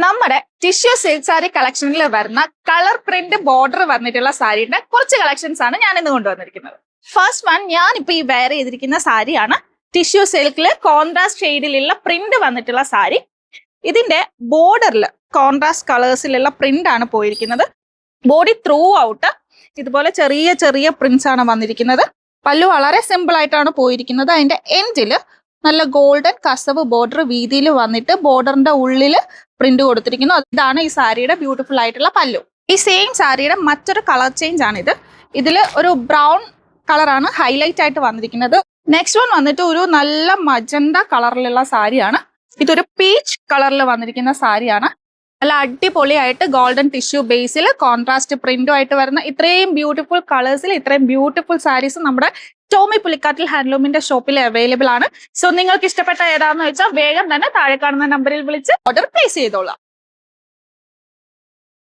നമ്മുടെ tissue silk sari കളക്ഷനിൽ വരുന്ന colour print border വന്നിട്ടുള്ള സാരിയുടെ കുറച്ച് കളക്ഷൻസ് ആണ് ഞാൻ ഇന്ന് കൊണ്ടുവന്നിരിക്കുന്നത്. ഫസ്റ്റ് വൺ, ഞാനിപ്പോ ഈ വെയർ ചെയ്തിരിക്കുന്ന സാരിയാണ് ടിഷ്യൂ സിൽക്കില് കോൺട്രാസ്റ്റ് ഷെയ്ഡിലുള്ള പ്രിന്റ് വന്നിട്ടുള്ള സാരി. ഇതിന്റെ ബോർഡറിൽ കോൺട്രാസ്റ്റ് കളേഴ്സിലുള്ള പ്രിന്റ് ആണ് പോയിരിക്കുന്നത്. ബോഡി ത്രൂ ഔട്ട് ഇതുപോലെ ചെറിയ ചെറിയ പ്രിന്റ്സ് ആണ് വന്നിരിക്കുന്നത്. പല്ലു വളരെ സിമ്പിൾ ആയിട്ടാണ് പോയിരിക്കുന്നത്. അതിന്റെ എൻഡില് നല്ല ഗോൾഡൻ കസവ് ബോർഡർ വീതിയിൽ വന്നിട്ട് ബോർഡറിന്റെ ഉള്ളിൽ പ്രിന്റ് കൊടുത്തിരിക്കുന്നു. ഇതാണ് ഈ സാരിയുടെ ബ്യൂട്ടിഫുൾ ആയിട്ടുള്ള പല്ലു. ഈ സെയിം സാരിയുടെ മറ്റൊരു കളർ ചേഞ്ച് ആണ് ഇത്. ഇതില് ഒരു ബ്രൗൺ കളറാണ് ഹൈലൈറ്റ് ആയിട്ട് വന്നിരിക്കുന്നത്. നെക്സ്റ്റ് വൺ വന്നിട്ട് ഒരു നല്ല മജന്ത കളറിലുള്ള സാരിയാണ്. ഇതൊരു പീച്ച് കളറിൽ വന്നിരിക്കുന്ന സാരിയാണ്. നല്ല അടിപൊളിയായിട്ട് ഗോൾഡൻ ടിഷ്യൂ ബേസിൽ കോൺട്രാസ്റ്റ് പ്രിന്റും ആയിട്ട് വരുന്ന ഇത്രയും ബ്യൂട്ടിഫുൾ കളേഴ്സിൽ ഇത്രയും ബ്യൂട്ടിഫുൾ സാരീസ് നമ്മുടെ ടോമി പുലിക്കാട്ടിൽ ഹാൻഡ്ലൂമിന്റെ ഷോപ്പിൽ അവൈലബിൾ ആണ്. സോ നിങ്ങൾക്ക് ഇഷ്ടപ്പെട്ട ഏതാണെന്ന് വെച്ചാൽ വേഗം തന്നെ താഴെ കാണുന്ന നമ്പറിൽ വിളിച്ച് ഓർഡർ പ്ലേസ് ചെയ്തോളാം.